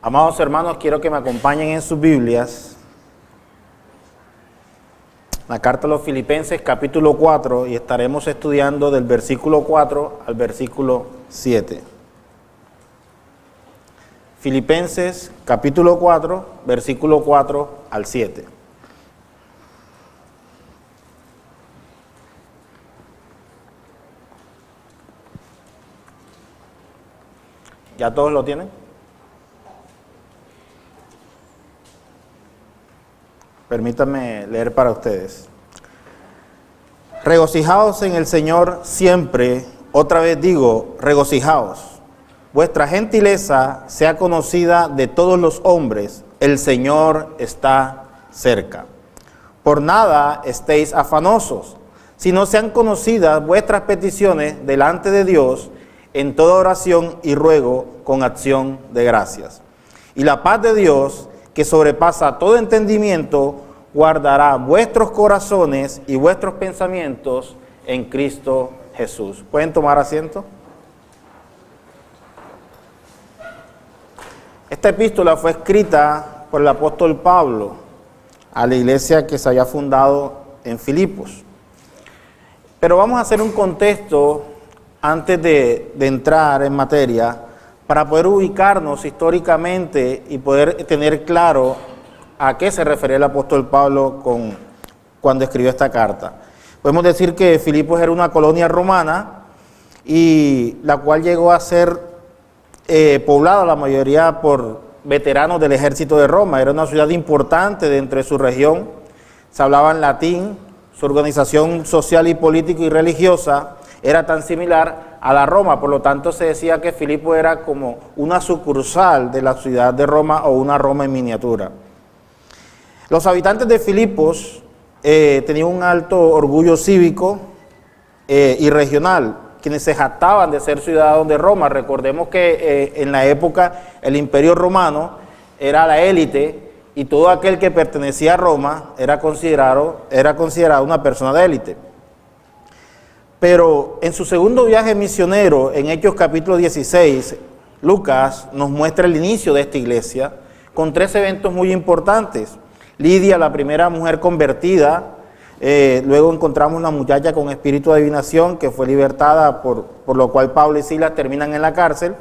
Amados hermanos, quiero que me acompañen en sus Biblias. La carta a los Filipenses, capítulo 4, y estaremos estudiando del versículo 4 al versículo 7. Filipenses, capítulo 4, versículo 4 al 7. ¿Ya todos lo tienen? Permítanme leer para ustedes. Regocijaos en el Señor siempre, otra vez digo, regocijaos. Vuestra gentileza sea conocida de todos los hombres, el Señor está cerca. Por nada estéis afanosos, sino sean conocidas vuestras peticiones delante de Dios en toda oración y ruego con acción de gracias. Y la paz de Dios, que sobrepasa todo entendimiento, guardará vuestros corazones y vuestros pensamientos en Cristo Jesús. ¿Pueden tomar asiento? Esta epístola fue escrita por el apóstol Pablo a la iglesia que se había fundado en Filipos. Pero vamos a hacer un contexto antes de entrar en materia, para poder ubicarnos históricamente y poder tener claro a qué se refería el apóstol Pablo cuando escribió esta carta. Podemos decir que Filipos era una colonia romana y la cual llegó a ser poblada la mayoría por veteranos del ejército de Roma. Era una ciudad importante dentro de su región, se hablaba en latín, su organización social y política y religiosa era tan similar a la Roma, por lo tanto se decía que Filipos era como una sucursal de la ciudad de Roma o una Roma en miniatura. Los habitantes de Filipos tenían un alto orgullo cívico y regional, quienes se jactaban de ser ciudadanos de Roma. Recordemos que en la época el Imperio Romano era la élite y todo aquel que pertenecía a Roma era considerado una persona de élite. Pero en su segundo viaje misionero, en Hechos capítulo 16, Lucas nos muestra el inicio de esta iglesia con tres eventos muy importantes. Lidia, la primera mujer convertida, luego encontramos una muchacha con espíritu de adivinación que fue libertada, por lo cual Pablo y Silas terminan en la cárcel,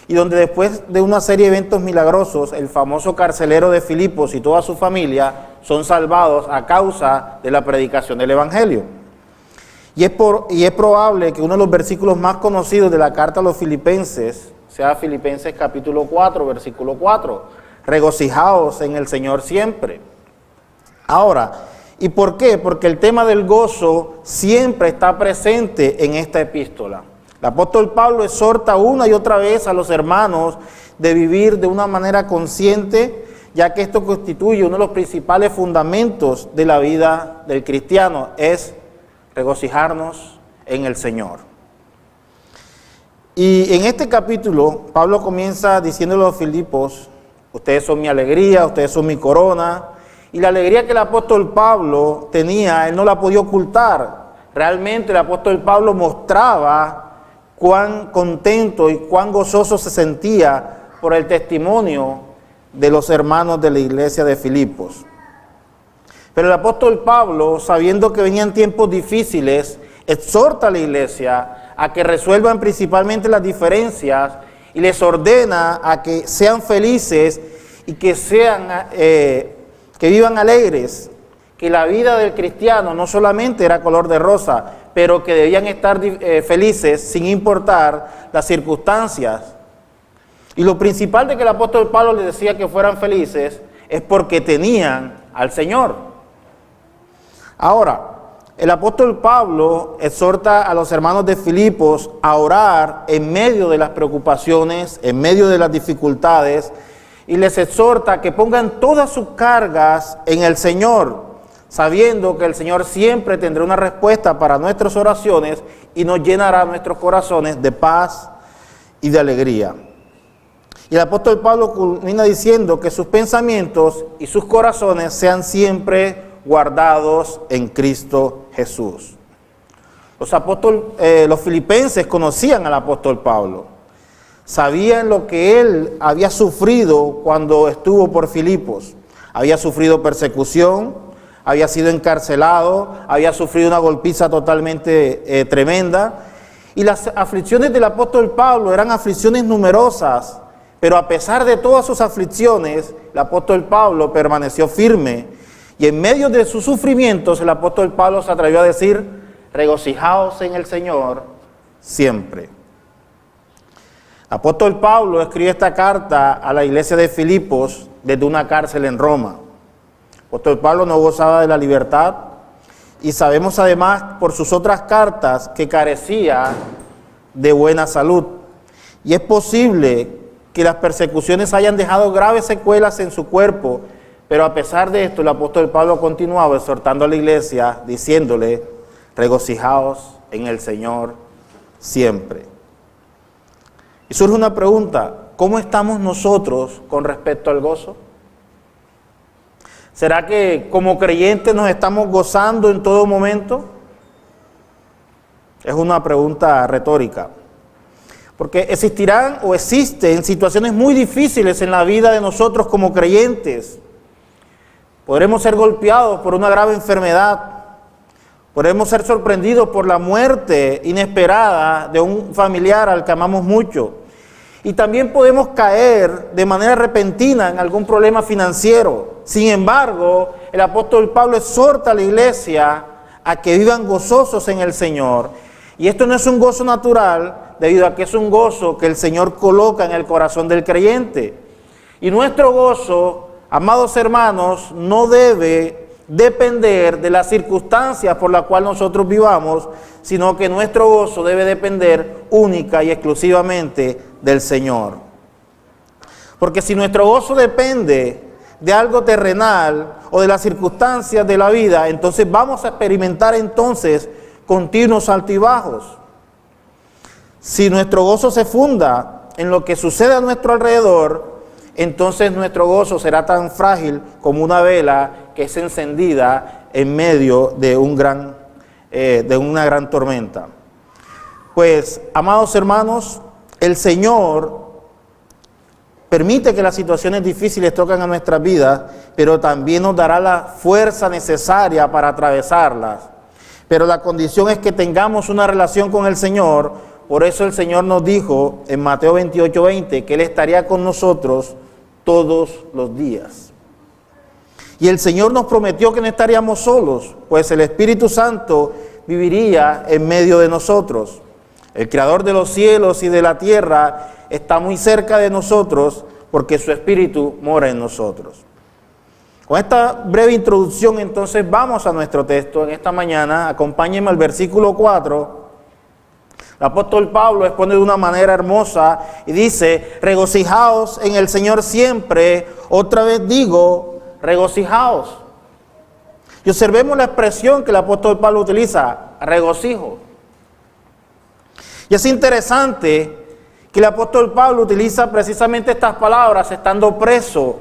y donde después de una serie de eventos milagrosos, el famoso carcelero de Filipos y toda su familia son salvados a causa de la predicación del evangelio. Y es probable que uno de los versículos más conocidos de la carta a los Filipenses sea Filipenses capítulo 4, versículo 4. Regocijaos en el Señor siempre. Ahora, ¿y por qué? Porque el tema del gozo siempre está presente en esta epístola. El apóstol Pablo exhorta una y otra vez a los hermanos de vivir de una manera consciente, ya que esto constituye uno de los principales fundamentos de la vida del cristiano, es regocijarnos en el Señor. Y en este capítulo, Pablo comienza diciéndole a los Filipos: ustedes son mi alegría, ustedes son mi corona. Y la alegría que el apóstol Pablo tenía, él no la podía ocultar. Realmente el apóstol Pablo mostraba cuán contento y cuán gozoso se sentía por el testimonio de los hermanos de la iglesia de Filipos. Pero el apóstol Pablo, sabiendo que venían tiempos difíciles, exhorta a la iglesia a que resuelvan principalmente las diferencias y les ordena a que sean felices y que vivan alegres, que la vida del cristiano no solamente era color de rosa, pero que debían estar felices sin importar las circunstancias. Y lo principal de que el apóstol Pablo les decía que fueran felices es porque tenían al Señor. Ahora, el apóstol Pablo exhorta a los hermanos de Filipos a orar en medio de las preocupaciones, en medio de las dificultades, y les exhorta a que pongan todas sus cargas en el Señor, sabiendo que el Señor siempre tendrá una respuesta para nuestras oraciones y nos llenará nuestros corazones de paz y de alegría. Y el apóstol Pablo culmina diciendo que sus pensamientos y sus corazones sean siempre guardados en Cristo Jesús. Los filipenses conocían al apóstol Pablo, sabían lo que él había sufrido cuando estuvo por Filipos. Había sufrido persecución, había sido encarcelado, había sufrido una golpiza totalmente tremenda. Y las aflicciones del apóstol Pablo eran aflicciones numerosas, pero a pesar de todas sus aflicciones, el apóstol Pablo permaneció firme. Y en medio de sus sufrimientos, el apóstol Pablo se atrevió a decir: regocijaos en el Señor siempre. El apóstol Pablo escribe esta carta a la iglesia de Filipos desde una cárcel en Roma. El apóstol Pablo no gozaba de la libertad y sabemos además por sus otras cartas que carecía de buena salud. Y es posible que las persecuciones hayan dejado graves secuelas en su cuerpo, pero a pesar de esto el apóstol Pablo continuaba exhortando a la iglesia diciéndole: regocijaos en el Señor siempre. Y surge una pregunta: ¿cómo estamos nosotros con respecto al gozo? ¿Será que como creyentes nos estamos gozando en todo momento? Es una pregunta retórica. Porque existirán o existen situaciones muy difíciles en la vida de nosotros como creyentes. Podremos ser golpeados por una grave enfermedad. Podremos ser sorprendidos por la muerte inesperada de un familiar al que amamos mucho. Y también podemos caer de manera repentina en algún problema financiero. Sin embargo, el apóstol Pablo exhorta a la iglesia a que vivan gozosos en el Señor. Y esto no es un gozo natural, debido a que es un gozo que el Señor coloca en el corazón del creyente. Y nuestro gozo, amados hermanos, no debe depender de las circunstancias por las cuales nosotros vivamos, sino que nuestro gozo debe depender única y exclusivamente del Señor. Porque si nuestro gozo depende de algo terrenal o de las circunstancias de la vida, entonces vamos a experimentar continuos altibajos. Si nuestro gozo se funda en lo que sucede a nuestro alrededor, entonces nuestro gozo será tan frágil como una vela que es encendida en medio de una gran tormenta. Pues, amados hermanos, el Señor permite que las situaciones difíciles toquen a nuestras vidas, pero también nos dará la fuerza necesaria para atravesarlas. Pero la condición es que tengamos una relación con el Señor. Por eso el Señor nos dijo en Mateo 28:20 que Él estaría con nosotros todos los días. Y el Señor nos prometió que no estaríamos solos, pues el Espíritu Santo viviría en medio de nosotros. El Creador de los cielos y de la tierra está muy cerca de nosotros porque su Espíritu mora en nosotros. Con esta breve introducción, entonces, vamos a nuestro texto en esta mañana. Acompáñenme al versículo 4. El apóstol Pablo expone de una manera hermosa y dice: regocijaos en el Señor siempre. Otra vez digo, regocijaos. Y observemos la expresión que el apóstol Pablo utiliza: regocijo. Y es interesante que el apóstol Pablo utiliza precisamente estas palabras estando preso.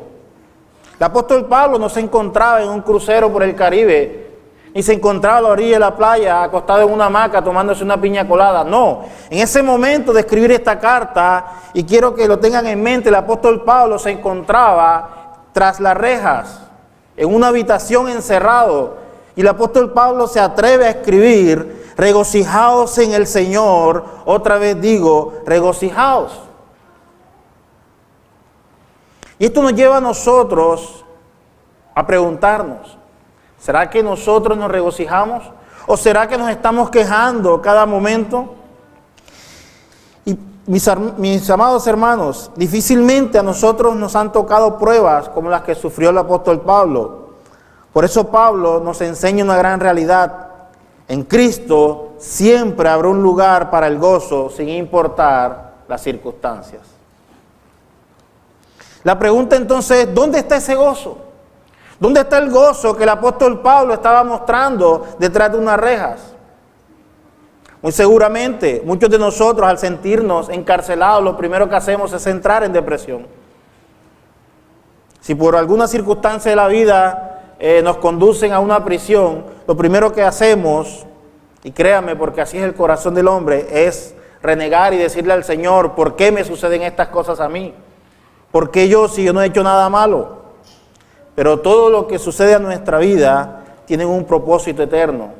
El apóstol Pablo no se encontraba en un crucero por el Caribe, ni se encontraba a la orilla de la playa, acostado en una hamaca, tomándose una piña colada. No, en ese momento de escribir esta carta, y quiero que lo tengan en mente, el apóstol Pablo se encontraba tras las rejas, en una habitación encerrado. Y el apóstol Pablo se atreve a escribir: regocijaos en el Señor. Otra vez digo, regocijaos. Y esto nos lleva a nosotros a preguntarnos: ¿será que nosotros nos regocijamos? ¿O será que nos estamos quejando cada momento? Y mis amados hermanos, difícilmente a nosotros nos han tocado pruebas como las que sufrió el apóstol Pablo. Por eso Pablo nos enseña una gran realidad. En Cristo siempre habrá un lugar para el gozo, sin importar las circunstancias. La pregunta entonces es: ¿dónde está ese gozo? ¿Dónde está el gozo que el apóstol Pablo estaba mostrando detrás de unas rejas? Muy seguramente, muchos de nosotros, al sentirnos encarcelados, lo primero que hacemos es entrar en depresión. Si por alguna circunstancia de la vida nos conducen a una prisión, lo primero que hacemos, y créanme porque así es el corazón del hombre, es renegar y decirle al Señor, ¿por qué me suceden estas cosas a mí? ¿Por qué yo si yo no he hecho nada malo? Pero todo lo que sucede a nuestra vida tiene un propósito eterno,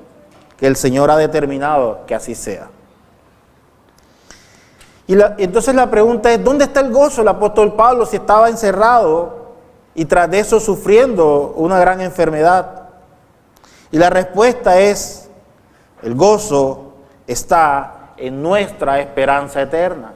que el Señor ha determinado que así sea. Entonces la pregunta es, ¿dónde está el gozo el apóstol Pablo si estaba encerrado y tras de eso sufriendo una gran enfermedad? Y la respuesta es, el gozo está en nuestra esperanza eterna,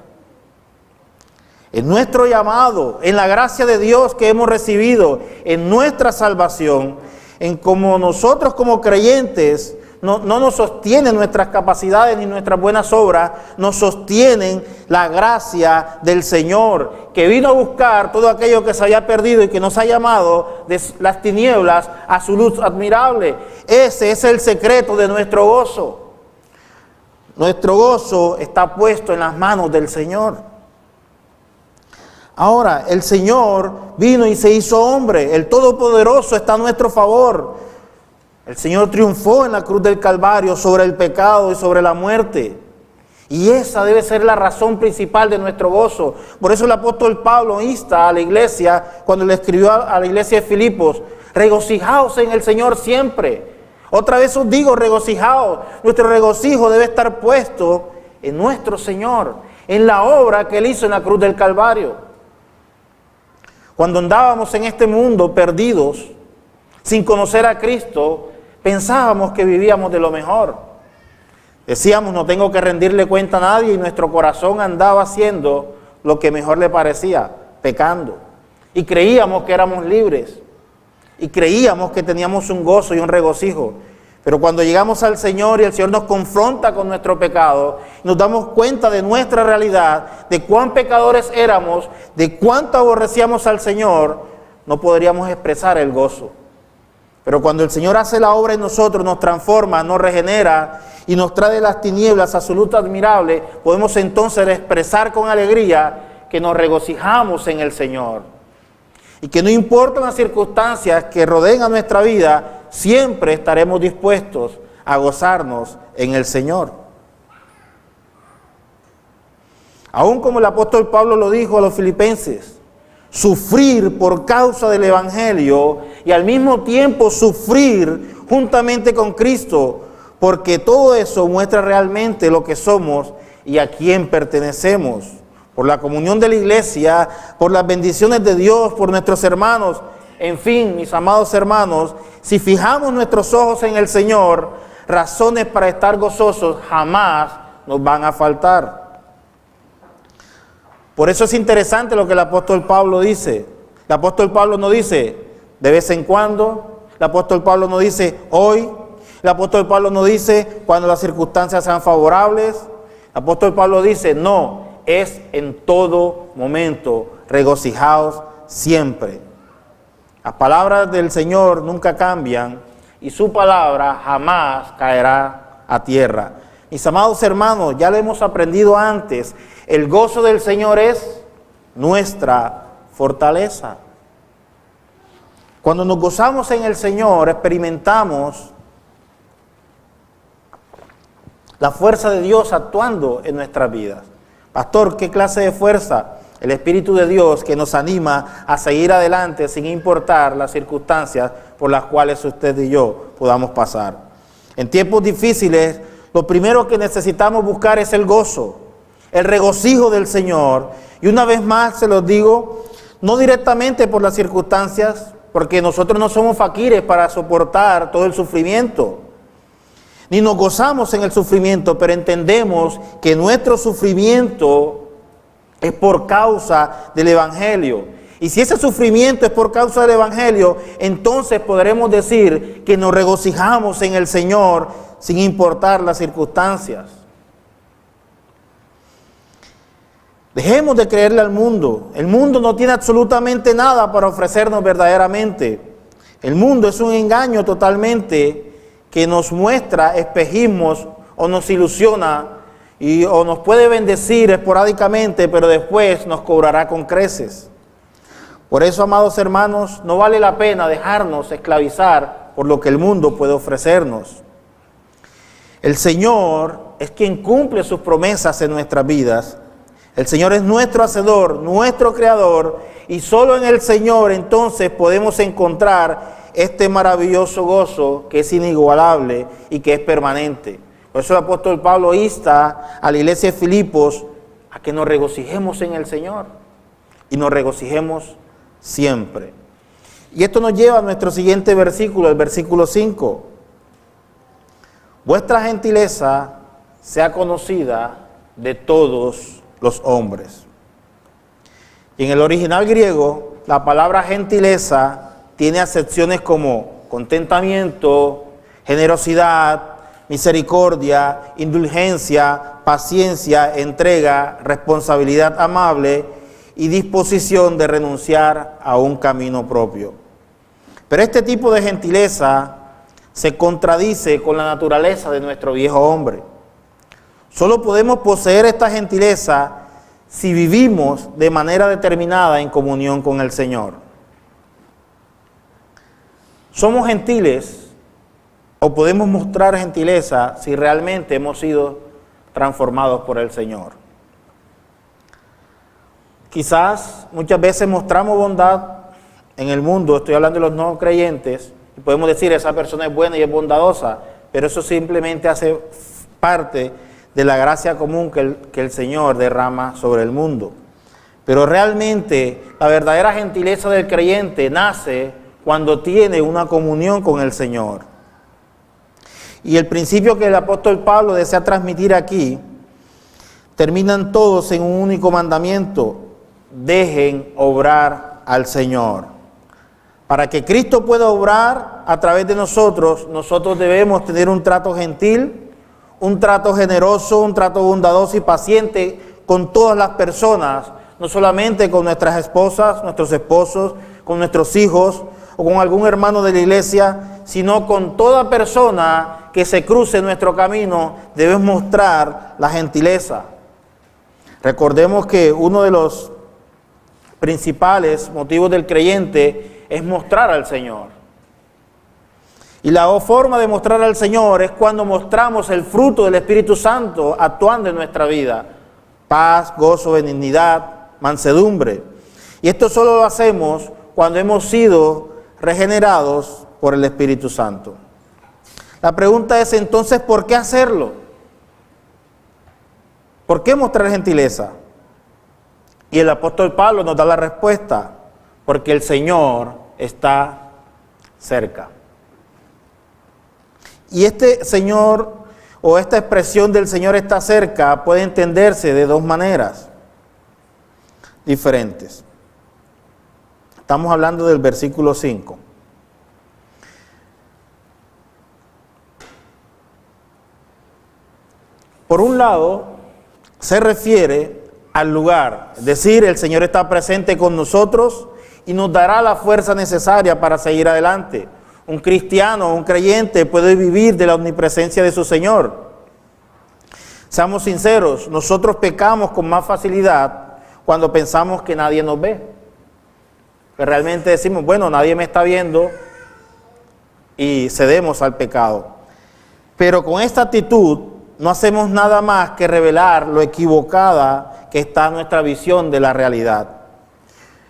en nuestro llamado, en la gracia de Dios que hemos recibido, en nuestra salvación, en cómo nosotros como creyentes no nos sostienen nuestras capacidades ni nuestras buenas obras, nos sostienen la gracia del Señor, que vino a buscar todo aquello que se había perdido y que nos ha llamado de las tinieblas a su luz admirable. Ese es el secreto de nuestro gozo. Nuestro gozo está puesto en las manos del Señor. Ahora, el Señor vino y se hizo hombre, el Todopoderoso está a nuestro favor. El Señor triunfó en la cruz del Calvario sobre el pecado y sobre la muerte. Y esa debe ser la razón principal de nuestro gozo. Por eso el apóstol Pablo insta a la iglesia, cuando le escribió a la iglesia de Filipos, regocijaos en el Señor siempre. Otra vez os digo, regocijaos. Nuestro regocijo debe estar puesto en nuestro Señor, en la obra que Él hizo en la cruz del Calvario. Cuando andábamos en este mundo perdidos, sin conocer a Cristo, pensábamos que vivíamos de lo mejor. Decíamos, no tengo que rendirle cuenta a nadie, y nuestro corazón andaba haciendo lo que mejor le parecía, pecando. Y creíamos que éramos libres. Y creíamos que teníamos un gozo y un regocijo. Pero cuando llegamos al Señor y el Señor nos confronta con nuestro pecado, nos damos cuenta de nuestra realidad, de cuán pecadores éramos, de cuánto aborrecíamos al Señor, no podríamos expresar el gozo. Pero cuando el Señor hace la obra en nosotros, nos transforma, nos regenera y nos trae de las tinieblas a su luz admirable, podemos entonces expresar con alegría que nos regocijamos en el Señor. Y que no importan las circunstancias que rodeen a nuestra vida, siempre estaremos dispuestos a gozarnos en el Señor. Aún como el apóstol Pablo lo dijo a los filipenses, sufrir por causa del Evangelio y al mismo tiempo sufrir juntamente con Cristo, porque todo eso muestra realmente lo que somos y a quién pertenecemos. Por la comunión de la iglesia, por las bendiciones de Dios, por nuestros hermanos. En fin, mis amados hermanos, si fijamos nuestros ojos en el Señor, razones para estar gozosos jamás nos van a faltar. Por eso es interesante lo que el apóstol Pablo dice. El apóstol Pablo no dice de vez en cuando. El apóstol Pablo no dice hoy. El apóstol Pablo no dice cuando las circunstancias sean favorables. El apóstol Pablo dice no, es en todo momento, regocijaos siempre. Las palabras del Señor nunca cambian y su palabra jamás caerá a tierra. Mis amados hermanos, ya lo hemos aprendido antes, el gozo del Señor es nuestra fortaleza. Cuando nos gozamos en el Señor, experimentamos la fuerza de Dios actuando en nuestras vidas. Pastor, ¿qué clase de fuerza? El Espíritu de Dios que nos anima a seguir adelante sin importar las circunstancias por las cuales usted y yo podamos pasar. En tiempos difíciles, lo primero que necesitamos buscar es el gozo, el regocijo del Señor. Y una vez más se los digo, no directamente por las circunstancias, porque nosotros no somos faquires para soportar todo el sufrimiento, ni nos gozamos en el sufrimiento, pero entendemos que nuestro sufrimiento es por causa del Evangelio. Y si ese sufrimiento es por causa del Evangelio, entonces podremos decir que nos regocijamos en el Señor sin importar las circunstancias. Dejemos de creerle al mundo. El mundo no tiene absolutamente nada para ofrecernos verdaderamente. El mundo es un engaño totalmente que nos muestra espejismos o nos ilusiona o nos puede bendecir esporádicamente, pero después nos cobrará con creces. Por eso, amados hermanos, no vale la pena dejarnos esclavizar por lo que el mundo puede ofrecernos. El Señor es quien cumple sus promesas en nuestras vidas. El Señor es nuestro hacedor, nuestro creador, y solo en el Señor entonces podemos encontrar este maravilloso gozo que es inigualable y que es permanente. Por eso el apóstol Pablo insta a la iglesia de Filipos a que nos regocijemos en el Señor y nos regocijemos siempre. Y esto nos lleva a nuestro siguiente versículo, el versículo 5. Vuestra gentileza sea conocida de todos los hombres. Y en el original griego, la palabra gentileza tiene acepciones como contentamiento, generosidad, misericordia, indulgencia, paciencia, entrega, responsabilidad amable y disposición de renunciar a un camino propio. Pero este tipo de gentileza se contradice con la naturaleza de nuestro viejo hombre. Solo podemos poseer esta gentileza si vivimos de manera determinada en comunión con el Señor. Somos gentiles o podemos mostrar gentileza si realmente hemos sido transformados por el Señor. Quizás muchas veces mostramos bondad en el mundo, estoy hablando de los no creyentes, y podemos decir esa persona es buena y es bondadosa, pero eso simplemente hace parte de la gracia común que el Señor derrama sobre el mundo. Pero realmente la verdadera gentileza del creyente nace cuando tiene una comunión con el Señor. Y el principio que el apóstol Pablo desea transmitir aquí, terminan todos en un único mandamiento: dejen obrar al Señor. Para que Cristo pueda obrar a través de nosotros, nosotros debemos tener un trato gentil, un trato generoso, un trato bondadoso y paciente con todas las personas, no solamente con nuestras esposas, nuestros esposos, con nuestros hijos o con algún hermano de la iglesia, sino con toda persona que se cruce en nuestro camino. Debemos mostrar la gentileza. Recordemos que uno de los principales motivos del creyente es mostrar al Señor. Y la forma de mostrar al Señor es cuando mostramos el fruto del Espíritu Santo actuando en nuestra vida: paz, gozo, benignidad, mansedumbre. Y esto solo lo hacemos cuando hemos sido regenerados por el Espíritu Santo. La pregunta es entonces, ¿por qué hacerlo? ¿Por qué mostrar gentileza? Y el apóstol Pablo nos da la respuesta: porque el Señor está cerca. Y este Señor, o esta expresión del Señor está cerca, puede entenderse de dos maneras diferentes. Estamos hablando del versículo 5. Por un lado, se refiere al lugar, es decir, el Señor está presente con nosotros y nos dará la fuerza necesaria para seguir adelante. Un cristiano, un creyente puede vivir de la omnipresencia de su Señor. Seamos sinceros, nosotros pecamos con más facilidad cuando pensamos que nadie nos ve. Que realmente decimos, bueno, nadie me está viendo, y cedemos al pecado. Pero con esta actitud no hacemos nada más que revelar lo equivocada que está nuestra visión de la realidad.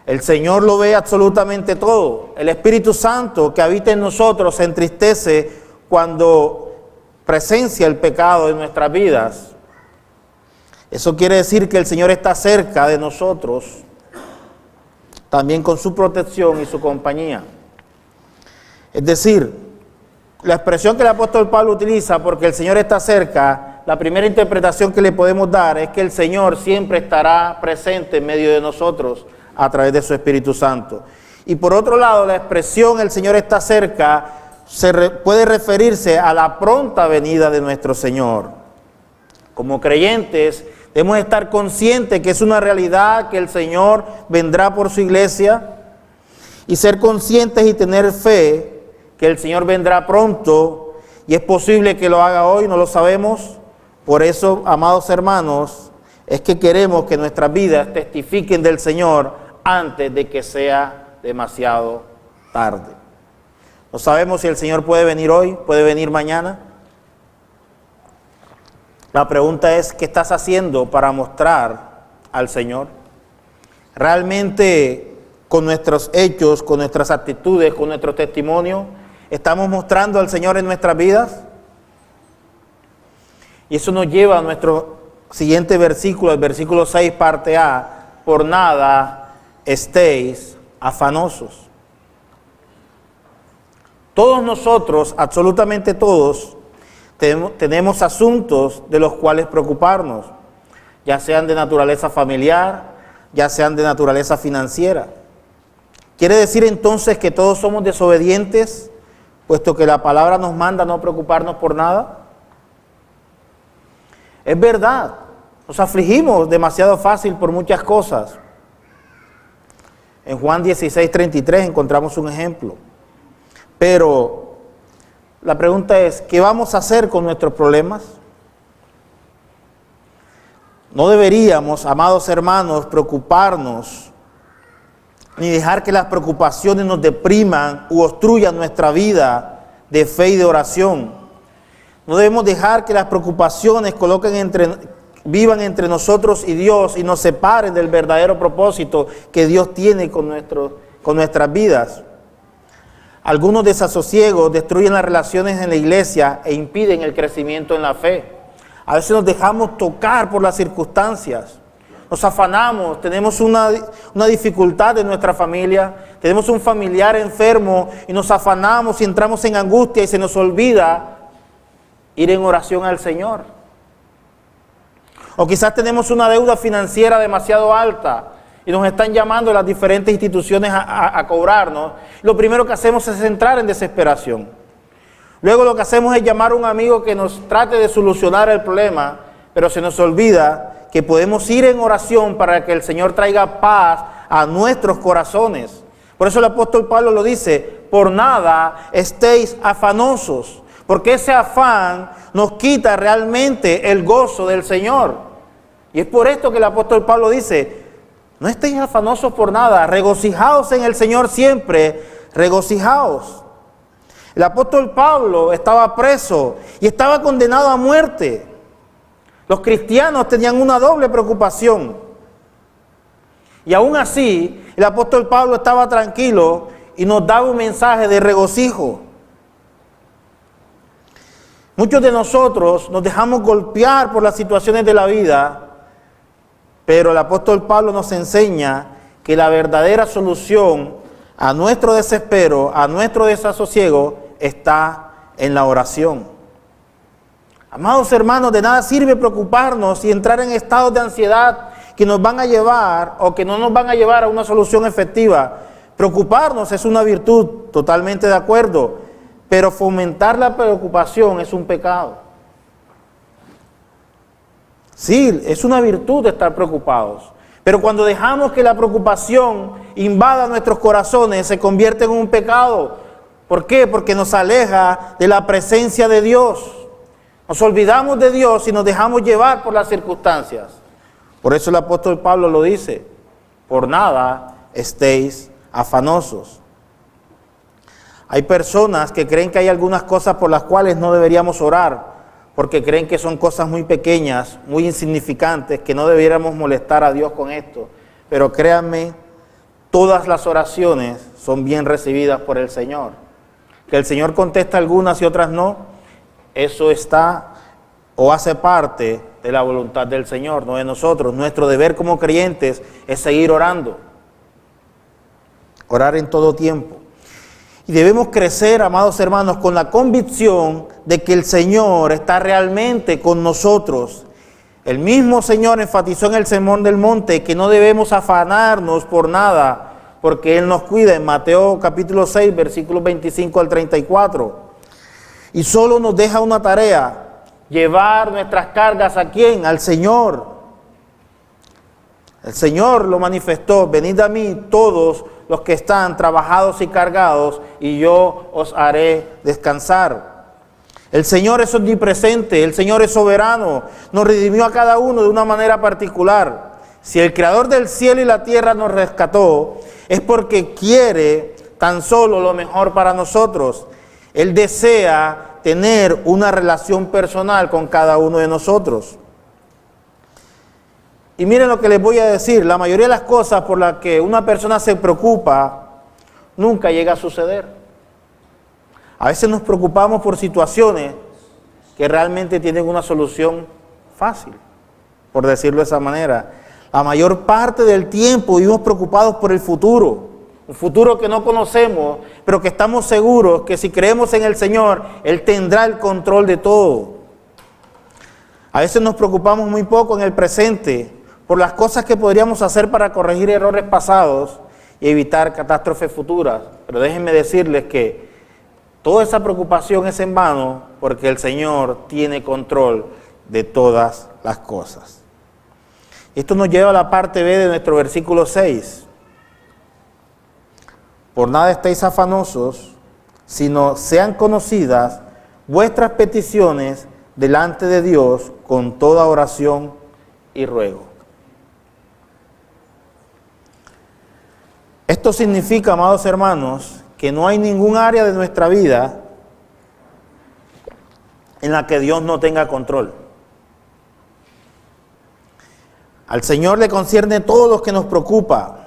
El Señor lo ve absolutamente todo. El Espíritu Santo que habita en nosotros se entristece cuando presencia el pecado en nuestras vidas. Eso quiere decir que el Señor está cerca de nosotros, también con su protección y su compañía. Es decir, la expresión que el apóstol Pablo utiliza, porque el Señor está cerca, la primera interpretación que le podemos dar es que el Señor siempre estará presente en medio de nosotros a través de su Espíritu Santo. Y por otro lado, la expresión el Señor está cerca puede referirse a la pronta venida de nuestro Señor. Como creyentes debemos estar conscientes que es una realidad, que el Señor vendrá por su iglesia, y ser conscientes y tener fe que el Señor vendrá pronto, y es posible que lo haga hoy, no lo sabemos. Por eso, amados hermanos, es que queremos que nuestras vidas testifiquen del Señor antes de que sea demasiado tarde. No sabemos si el Señor puede venir hoy, puede venir mañana. La pregunta es, ¿qué estás haciendo para mostrar al Señor? ¿Realmente con nuestros hechos, con nuestras actitudes, con nuestro testimonio, estamos mostrando al Señor en nuestras vidas? Y eso nos lleva a nuestro siguiente versículo, el versículo 6, parte A. Por nada estéis afanosos. Todos nosotros, absolutamente todos, tenemos asuntos de los cuales preocuparnos, ya sean de naturaleza familiar, ya sean de naturaleza financiera. ¿Quiere decir entonces que todos somos desobedientes, puesto que la palabra nos manda no preocuparnos por nada? Es verdad, nos afligimos demasiado fácil por muchas cosas. En Juan 16:33 encontramos un ejemplo. Pero la pregunta es, ¿qué vamos a hacer con nuestros problemas? No deberíamos, amados hermanos, preocuparnos, ni dejar que las preocupaciones nos depriman u obstruyan nuestra vida de fe y de oración. No debemos dejar que las preocupaciones vivan entre nosotros y Dios y nos separen del verdadero propósito que Dios tiene con nuestras vidas. Algunos desasosiegos destruyen las relaciones en la iglesia e impiden el crecimiento en la fe. A veces nos dejamos tocar por las circunstancias, nos afanamos, tenemos una dificultad en nuestra familia, tenemos un familiar enfermo y nos afanamos y entramos en angustia y se nos olvida ir en oración al Señor. O quizás tenemos una deuda financiera demasiado alta y nos están llamando las diferentes instituciones a cobrarnos. Lo primero que hacemos es entrar en desesperación. Luego lo que hacemos es llamar a un amigo que nos trate de solucionar el problema, pero se nos olvida que podemos ir en oración para que el Señor traiga paz a nuestros corazones. Por eso el apóstol Pablo lo dice, por nada estéis afanosos, porque ese afán nos quita realmente el gozo del Señor. Y es por esto que el apóstol Pablo dice, no estéis afanosos por nada, regocijaos en el Señor siempre, regocijaos. El apóstol Pablo estaba preso y estaba condenado a muerte. Los cristianos tenían una doble preocupación. Y aún así, el apóstol Pablo estaba tranquilo y nos daba un mensaje de regocijo. Muchos de nosotros nos dejamos golpear por las situaciones de la vida, pero el apóstol Pablo nos enseña que la verdadera solución a nuestro desespero, a nuestro desasosiego, está en la oración. Amados hermanos, de nada sirve preocuparnos y entrar en estados de ansiedad que nos van a llevar o que no nos van a llevar a una solución efectiva. Preocuparnos es una virtud, totalmente de acuerdo, pero fomentar la preocupación es un pecado. Sí, es una virtud estar preocupados, pero cuando dejamos que la preocupación invada nuestros corazones, se convierte en un pecado. ¿Por qué? Porque nos aleja de la presencia de Dios. Nos olvidamos de Dios y nos dejamos llevar por las circunstancias. Por eso el apóstol Pablo lo dice, por nada estéis afanosos. Hay personas que creen que hay algunas cosas por las cuales no deberíamos orar, porque creen que son cosas muy pequeñas, muy insignificantes, que no debiéramos molestar a Dios con esto. Pero créanme, todas las oraciones son bien recibidas por el Señor. Que el Señor contesta algunas y otras no, eso está o hace parte de la voluntad del Señor, no de nosotros. Nuestro deber como creyentes es seguir orando, orar en todo tiempo. Y debemos crecer, amados hermanos, con la convicción de que el Señor está realmente con nosotros. El mismo Señor enfatizó en el Sermón del Monte que no debemos afanarnos por nada, porque Él nos cuida en Mateo capítulo 6, versículos 25 al 34. Y solo nos deja una tarea, llevar nuestras cargas ¿a quién? Al Señor. El Señor lo manifestó, venid a mí todos los que están trabajados y cargados, y yo os haré descansar. El Señor es omnipresente, el Señor es soberano, nos redimió a cada uno de una manera particular. Si el Creador del cielo y la tierra nos rescató, es porque quiere tan solo lo mejor para nosotros. Él desea tener una relación personal con cada uno de nosotros. Y miren lo que les voy a decir, la mayoría de las cosas por las que una persona se preocupa nunca llega a suceder. A veces nos preocupamos por situaciones que realmente tienen una solución fácil, por decirlo de esa manera. La mayor parte del tiempo vivimos preocupados por el futuro, un futuro que no conocemos, pero que estamos seguros que si creemos en el Señor, Él tendrá el control de todo. A veces nos preocupamos muy poco en el presente por las cosas que podríamos hacer para corregir errores pasados y evitar catástrofes futuras. Pero déjenme decirles que toda esa preocupación es en vano porque el Señor tiene control de todas las cosas. Esto nos lleva a la parte B de nuestro versículo 6. Por nada estéis afanosos, sino sean conocidas vuestras peticiones delante de Dios con toda oración y ruego. Esto significa, amados hermanos, que no hay ningún área de nuestra vida en la que Dios no tenga control. Al Señor le concierne todo lo que nos preocupa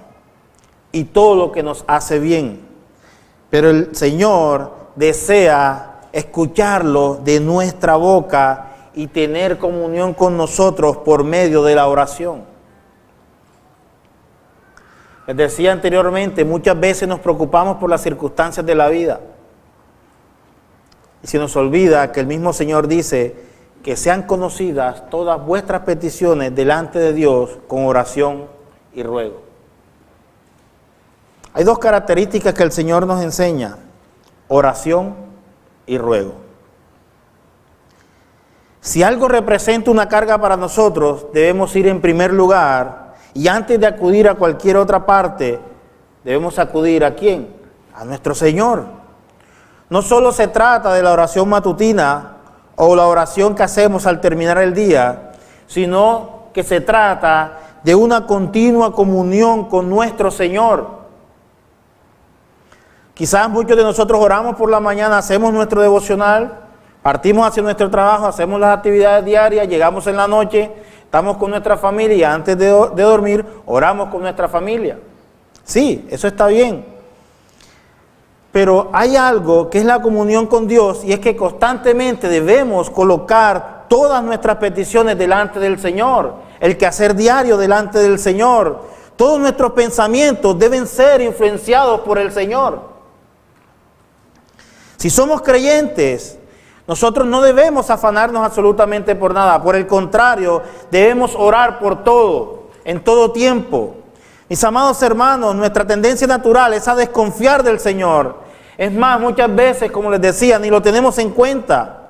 y todo lo que nos hace bien. Pero el Señor desea escucharlo de nuestra boca y tener comunión con nosotros por medio de la oración. Les decía anteriormente, muchas veces nos preocupamos por las circunstancias de la vida. Y se nos olvida que el mismo Señor dice que sean conocidas todas vuestras peticiones delante de Dios con oración y ruego. Hay dos características que el Señor nos enseña: oración y ruego. Si algo representa una carga para nosotros, debemos ir en primer lugar. Y antes de acudir a cualquier otra parte, debemos acudir ¿a quién? A nuestro Señor. No solo se trata de la oración matutina o la oración que hacemos al terminar el día, sino que se trata de una continua comunión con nuestro Señor. Quizás muchos de nosotros oramos por la mañana, hacemos nuestro devocional, partimos hacia nuestro trabajo, hacemos las actividades diarias, llegamos en la noche, estamos con nuestra familia y antes de dormir oramos con nuestra familia. Sí, eso está bien. Pero hay algo que es la comunión con Dios y es que constantemente debemos colocar todas nuestras peticiones delante del Señor, el quehacer diario delante del Señor. Todos nuestros pensamientos deben ser influenciados por el Señor. Si somos creyentes, nosotros no debemos afanarnos absolutamente por nada. Por el contrario, debemos orar por todo, en todo tiempo. Mis amados hermanos, nuestra tendencia natural es a desconfiar del Señor. Es más, muchas veces, como les decía, ni lo tenemos en cuenta.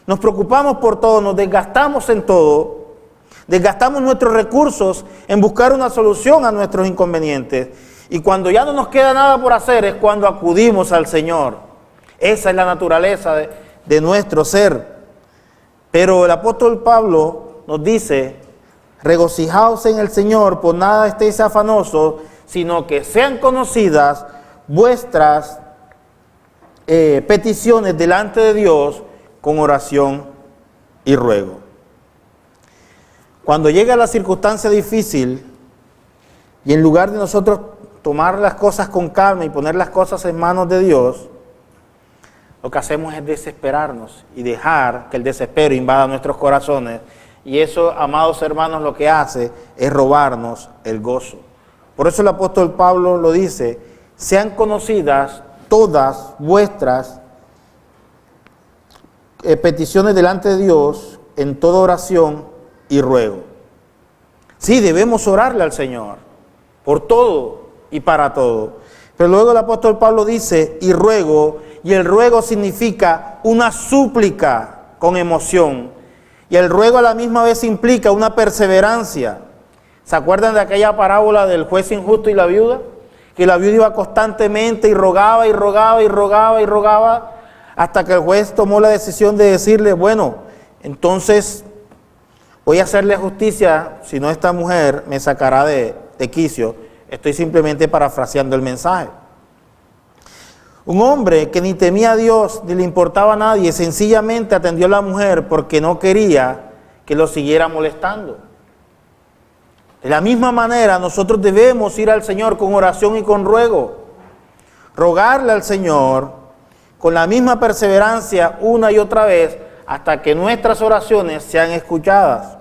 Nos preocupamos por todo, nos desgastamos en todo. Desgastamos nuestros recursos en buscar una solución a nuestros inconvenientes. Y cuando ya no nos queda nada por hacer es cuando acudimos al Señor. Esa es la naturaleza de nuestro ser. Pero el apóstol Pablo nos dice: regocijaos en el Señor, por nada estéis afanosos, sino que sean conocidas vuestras peticiones delante de Dios con oración y ruego. Cuando llega la circunstancia difícil y en lugar de nosotros tomar las cosas con calma y poner las cosas en manos de Dios, lo que hacemos es desesperarnos y dejar que el desespero invada nuestros corazones. Y eso, amados hermanos, lo que hace es robarnos el gozo. Por eso el apóstol Pablo lo dice: sean conocidas todas vuestras peticiones delante de Dios en toda oración y ruego. Sí, debemos orarle al Señor por todo y para todo. Pero luego el apóstol Pablo dice: y ruego, y el ruego significa una súplica con emoción. Y el ruego a la misma vez implica una perseverancia. ¿Se acuerdan de aquella parábola del juez injusto y la viuda? Que la viuda iba constantemente y rogaba y rogaba y rogaba y rogaba, hasta que el juez tomó la decisión de decirle: bueno, entonces voy a hacerle justicia, si no esta mujer me sacará de quicio. Estoy simplemente parafraseando el mensaje. Un hombre que ni temía a Dios ni le importaba a nadie, sencillamente atendió a la mujer porque no quería que lo siguiera molestando. De la misma manera, nosotros debemos ir al Señor con oración y con ruego, rogarle al Señor con la misma perseverancia una y otra vez hasta que nuestras oraciones sean escuchadas.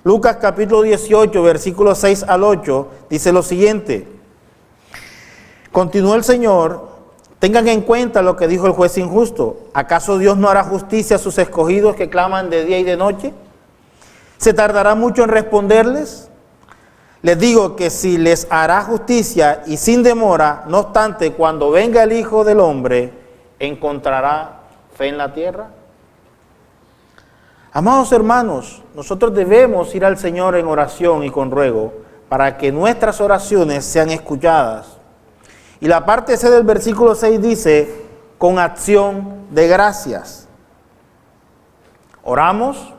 Lucas capítulo 18, versículos 6 al 8, dice lo siguiente. Continuó el Señor: tengan en cuenta lo que dijo el juez injusto. ¿Acaso Dios no hará justicia a sus escogidos que claman de día y de noche? ¿Se tardará mucho en responderles? Les digo que si les hará justicia y sin demora, no obstante, cuando venga el Hijo del Hombre, ¿encontrará fe en la tierra? Amados hermanos, nosotros debemos ir al Señor en oración y con ruego para que nuestras oraciones sean escuchadas. Y la parte C del versículo 6 dice, con acción de gracias. Oramos,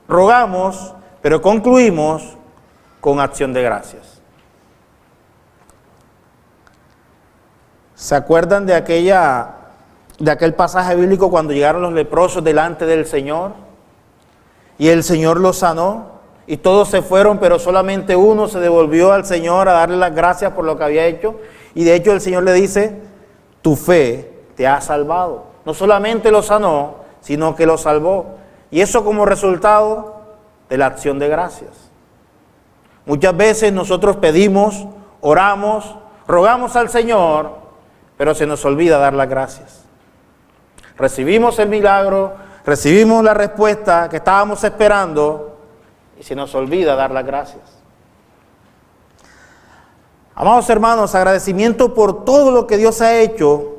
rogamos, pero concluimos con acción de gracias. ¿Se acuerdan de aquel pasaje bíblico cuando llegaron los leprosos delante del Señor? Y el Señor los sanó, y todos se fueron, pero solamente uno se devolvió al Señor a darle las gracias por lo que había hecho. Y de hecho el Señor le dice, tu fe te ha salvado. No solamente lo sanó, sino que lo salvó. Y eso como resultado de la acción de gracias. Muchas veces nosotros pedimos, oramos, rogamos al Señor, pero se nos olvida dar las gracias. Recibimos el milagro, recibimos la respuesta que estábamos esperando y se nos olvida dar las gracias. Amados hermanos, agradecimiento por todo lo que Dios ha hecho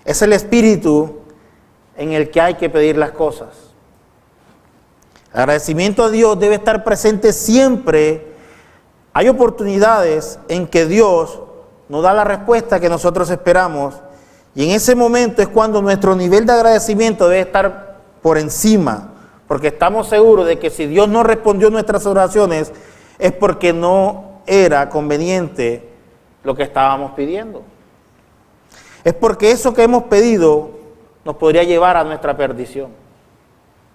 es el espíritu en el que hay que pedir las cosas. El agradecimiento a Dios debe estar presente siempre. Hay oportunidades en que Dios nos da la respuesta que nosotros esperamos y en ese momento es cuando nuestro nivel de agradecimiento debe estar por encima, porque estamos seguros de que si Dios no respondió nuestras oraciones es porque no era conveniente lo que estábamos pidiendo. Es porque eso que hemos pedido nos podría llevar a nuestra perdición.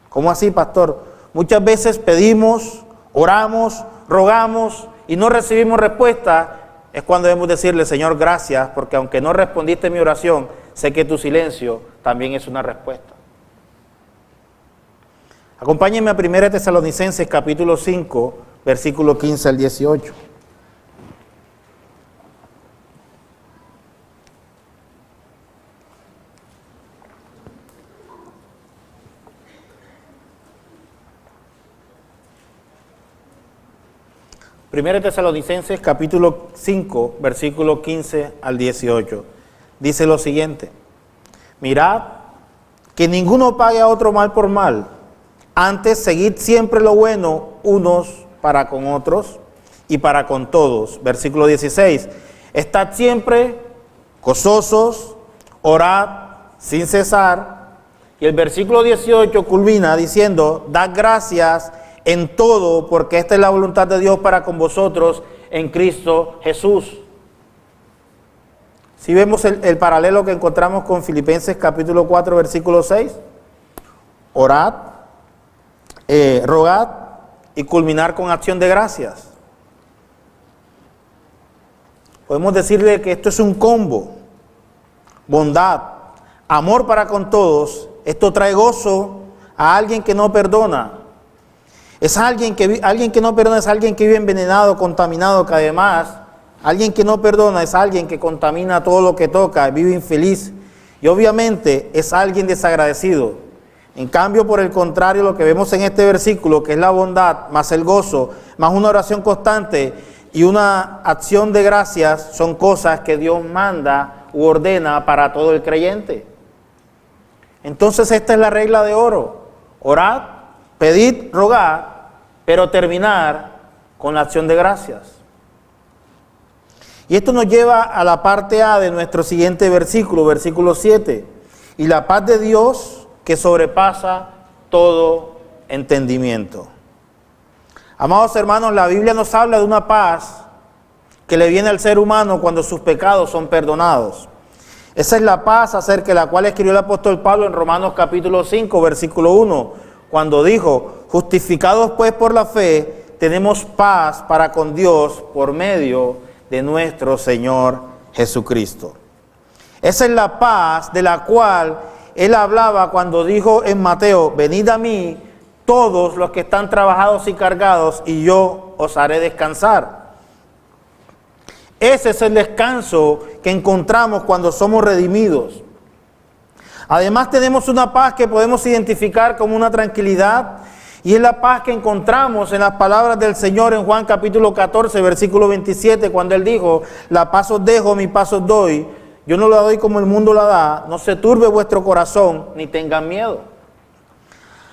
¿Cómo así, pastor? Muchas veces pedimos, oramos, rogamos y no recibimos respuesta. Es cuando debemos decirle, Señor, gracias, porque aunque no respondiste mi oración, sé que tu silencio también es una respuesta. Acompáñenme a 1 Tesalonicenses capítulo 5, versículo 15 al 18. Primera Tesalonicenses capítulo 5, versículo 15 al 18. Dice lo siguiente: mirad que ninguno pague a otro mal por mal, antes seguid siempre lo bueno unos para con otros y para con todos. Versículo 16: estad siempre gozosos, orad sin cesar. Y el versículo 18 culmina diciendo: dad gracias en todo, porque esta es la voluntad de Dios para con vosotros en Cristo Jesús. Si vemos el paralelo que encontramos con Filipenses capítulo 4, versículo 6, orad, rogad y culminar con acción de gracias. Podemos decirle que esto es un combo: bondad, amor para con todos. Esto trae gozo a alguien que no perdona. Es alguien que no perdona, es alguien que vive envenenado, contaminado, que además, alguien que no perdona es alguien que contamina todo lo que toca, vive infeliz y obviamente es alguien desagradecido. En cambio, por el contrario, lo que vemos en este versículo, que es la bondad, más el gozo, más una oración constante y una acción de gracias, son cosas que Dios manda u ordena para todo el creyente. Entonces esta es la regla de oro: orad, pedid, rogad, pero terminar con la acción de gracias. Y esto nos lleva a la parte A de nuestro siguiente versículo, versículo 7. Y la paz de Dios que sobrepasa todo entendimiento. Amados hermanos, la Biblia nos habla de una paz que le viene al ser humano cuando sus pecados son perdonados. Esa es la paz acerca de la cual escribió el apóstol Pablo en Romanos capítulo 5, versículo 1, cuando dijo: justificados pues por la fe, tenemos paz para con Dios por medio de nuestro Señor Jesucristo. Esa es la paz de la cual él hablaba cuando dijo en Mateo: venid a mí todos los que están trabajados y cargados, y yo os haré descansar. Ese es el descanso que encontramos cuando somos redimidos. Además, tenemos una paz que podemos identificar como una tranquilidad, y es la paz que encontramos en las palabras del Señor en Juan capítulo 14, versículo 27, cuando Él dijo: la paz os dejo, mi paz os doy, yo no la doy como el mundo la da, no se turbe vuestro corazón, ni tengan miedo.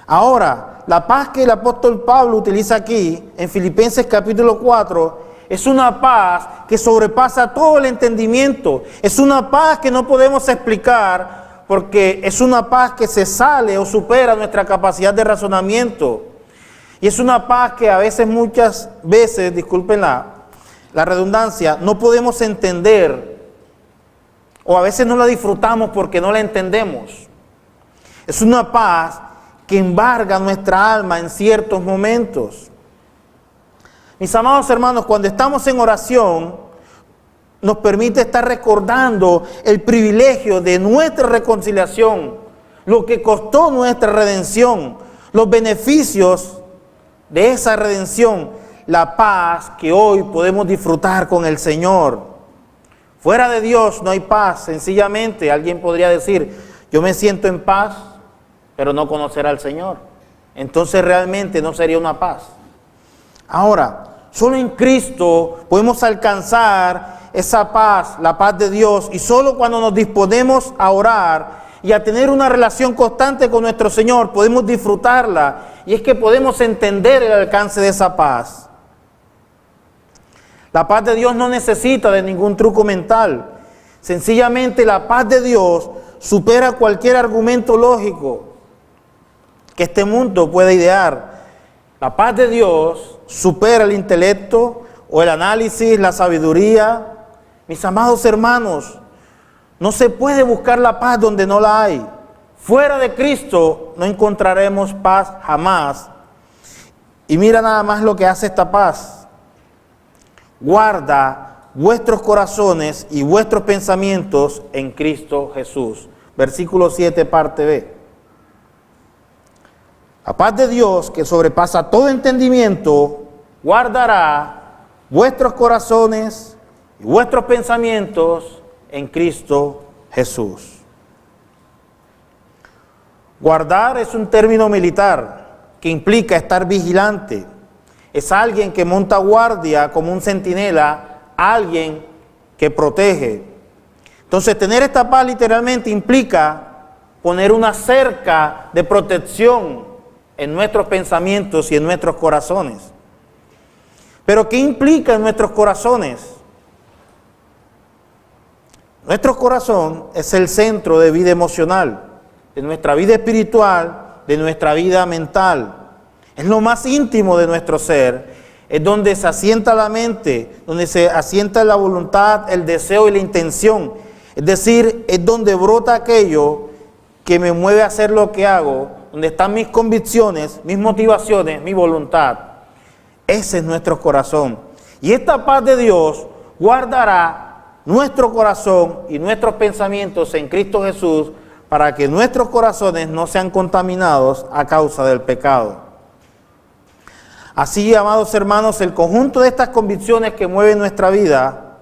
Ahora, la paz que el apóstol Pablo utiliza aquí, en Filipenses capítulo 4, es una paz que sobrepasa todo el entendimiento. Es una paz que no podemos explicar, porque es una paz que se sale o supera nuestra capacidad de razonamiento. Y es una paz que a veces, muchas veces, disculpen la redundancia, no podemos entender, o a veces no la disfrutamos porque no la entendemos. Es una paz que embarga nuestra alma en ciertos momentos. Mis amados hermanos, cuando estamos en oración, nos permite estar recordando el privilegio de nuestra reconciliación, lo que costó nuestra redención, los beneficios de esa redención, la paz que hoy podemos disfrutar con el Señor. Fuera de Dios no hay paz. Sencillamente alguien podría decir: yo me siento en paz, pero no conocer al Señor. Entonces realmente no sería una paz. Ahora, solo en Cristo podemos alcanzar esa paz, la paz de Dios, y solo cuando nos disponemos a orar y a tener una relación constante con nuestro Señor podemos disfrutarla, y es que podemos entender el alcance de esa paz. La paz de Dios no necesita de ningún truco mental. Sencillamente la paz de Dios supera cualquier argumento lógico que este mundo pueda idear. La paz de Dios supera el intelecto o el análisis, la sabiduría. Mis amados hermanos, no se puede buscar la paz donde no la hay. Fuera de Cristo no encontraremos paz jamás. Y mira nada más lo que hace esta paz: guarda vuestros corazones y vuestros pensamientos en Cristo Jesús. Versículo 7, parte B. La paz de Dios, que sobrepasa todo entendimiento, guardará vuestros corazones y vuestros pensamientos en Cristo Jesús. Guardar es un término militar que implica estar vigilante. Es alguien que monta guardia como un centinela, alguien que protege. Entonces, tener esta paz literalmente implica poner una cerca de protección en nuestros pensamientos y en nuestros corazones. Pero ¿qué implica en nuestros corazones? Nuestro corazón es el centro de vida emocional, de nuestra vida espiritual, de nuestra vida mental. Es lo más íntimo de nuestro ser. Es donde se asienta la mente, donde se asienta la voluntad, el deseo y la intención. Es decir, es donde brota aquello que me mueve a hacer lo que hago, donde están mis convicciones, mis motivaciones, mi voluntad. Ese es nuestro corazón. Y esta paz de Dios guardará nuestro corazón y nuestros pensamientos en Cristo Jesús, para que nuestros corazones no sean contaminados a causa del pecado. Así, amados hermanos, el conjunto de estas convicciones que mueven nuestra vida,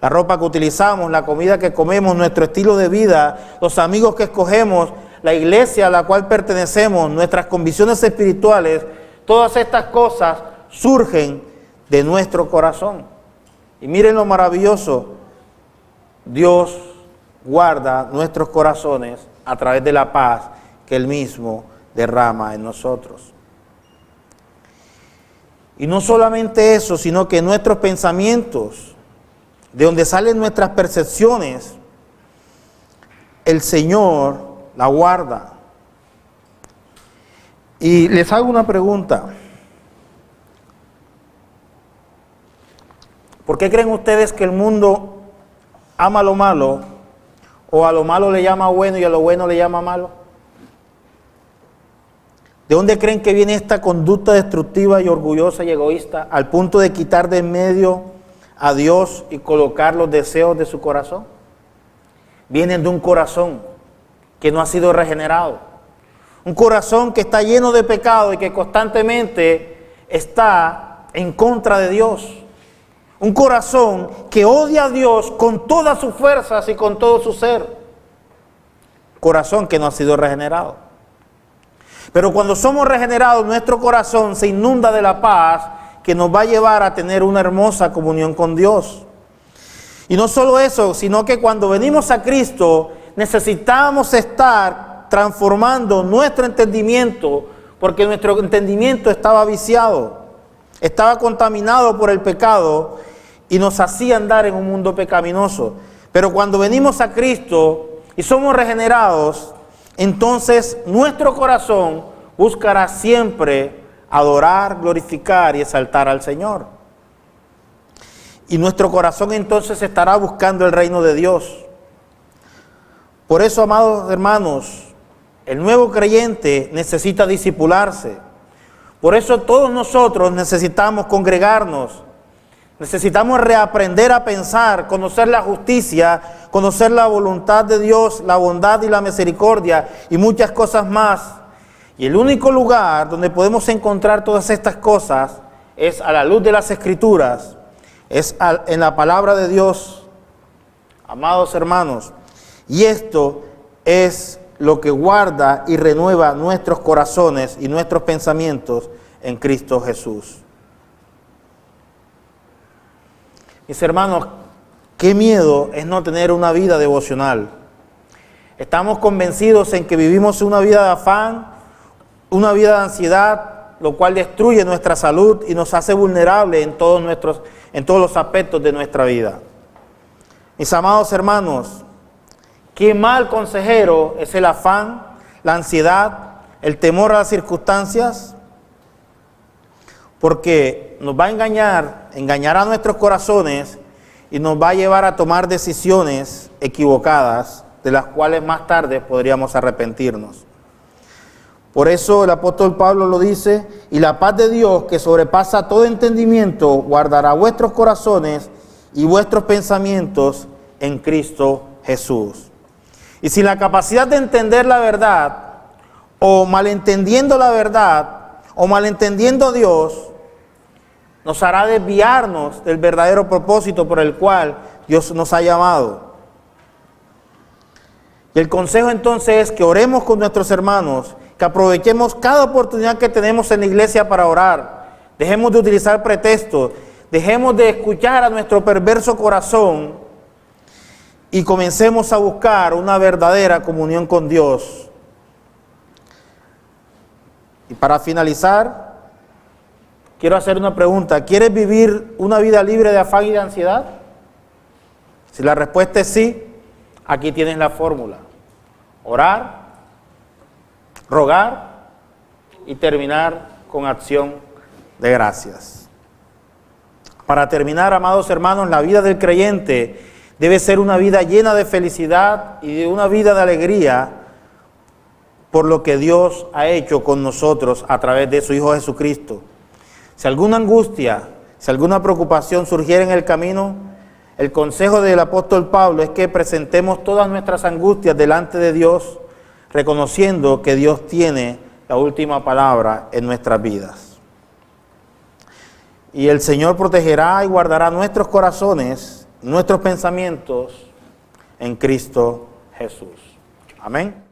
la ropa que utilizamos, la comida que comemos, nuestro estilo de vida, los amigos que escogemos, la iglesia a la cual pertenecemos, nuestras convicciones espirituales, todas estas cosas surgen de nuestro corazón. Y miren lo maravilloso: Dios guarda nuestros corazones a través de la paz que Él mismo derrama en nosotros. Y no solamente eso, sino que nuestros pensamientos, de donde salen nuestras percepciones, el Señor la guarda. Y les hago una pregunta: ¿por qué creen ustedes que el mundo ama lo malo ¿O a lo malo le llama bueno y a lo bueno le llama malo? ¿De dónde creen que viene esta conducta destructiva y orgullosa y egoísta al punto de quitar de en medio a Dios y colocar los deseos de su corazón? Vienen de un corazón que no ha sido regenerado. Un corazón que está lleno de pecado y que constantemente está en contra de Dios. Un corazón que odia a Dios con todas sus fuerzas y con todo su ser. Corazón que no ha sido regenerado. Pero cuando somos regenerados, nuestro corazón se inunda de la paz que nos va a llevar a tener una hermosa comunión con Dios. Y no solo eso, sino que cuando venimos a Cristo, necesitamos estar transformando nuestro entendimiento, porque nuestro entendimiento estaba viciado, estaba contaminado por el pecado y nos hacía andar en un mundo pecaminoso. Pero cuando venimos a Cristo y somos regenerados, entonces nuestro corazón buscará siempre adorar, glorificar y exaltar al Señor. Y nuestro corazón entonces estará buscando el reino de Dios. Por eso, amados hermanos, el nuevo creyente necesita discipularse. Por eso todos nosotros necesitamos congregarnos. Necesitamos reaprender a pensar, conocer la justicia, conocer la voluntad de Dios, la bondad y la misericordia y muchas cosas más. Y el único lugar donde podemos encontrar todas estas cosas es a la luz de las Escrituras, es en la palabra de Dios, amados hermanos. Y esto es lo que guarda y renueva nuestros corazones y nuestros pensamientos en Cristo Jesús. Mis hermanos, qué miedo es no tener una vida devocional. Estamos convencidos en que vivimos una vida de afán, una vida de ansiedad, lo cual destruye nuestra salud y nos hace vulnerables en todos los aspectos de nuestra vida. Mis amados hermanos, qué mal consejero es el afán, la ansiedad, el temor a las circunstancias, porque nos va a engañar a nuestros corazones y nos va a llevar a tomar decisiones equivocadas, de las cuales más tarde podríamos arrepentirnos. Por eso el apóstol Pablo lo dice: y la paz de Dios, que sobrepasa todo entendimiento, guardará vuestros corazones y vuestros pensamientos en Cristo Jesús. Y sin la capacidad de entender la verdad, o malentendiendo la verdad, o malentendiendo a Dios, nos hará desviarnos del verdadero propósito por el cual Dios nos ha llamado. Y el consejo entonces es que oremos con nuestros hermanos, que aprovechemos cada oportunidad que tenemos en la iglesia para orar. Dejemos de utilizar pretextos, dejemos de escuchar a nuestro perverso corazón y comencemos a buscar una verdadera comunión con Dios. Y para finalizar, quiero hacer una pregunta. ¿Quieres vivir una vida libre de afán y de ansiedad? Si la respuesta es sí, aquí tienes la fórmula: orar, rogar y terminar con acción de gracias. Para terminar, amados hermanos, la vida del creyente debe ser una vida llena de felicidad y de una vida de alegría por lo que Dios ha hecho con nosotros a través de su Hijo Jesucristo. Si alguna angustia, si alguna preocupación surgiera en el camino, el consejo del apóstol Pablo es que presentemos todas nuestras angustias delante de Dios, reconociendo que Dios tiene la última palabra en nuestras vidas. Y el Señor protegerá y guardará nuestros corazones, nuestros pensamientos en Cristo Jesús. Amén.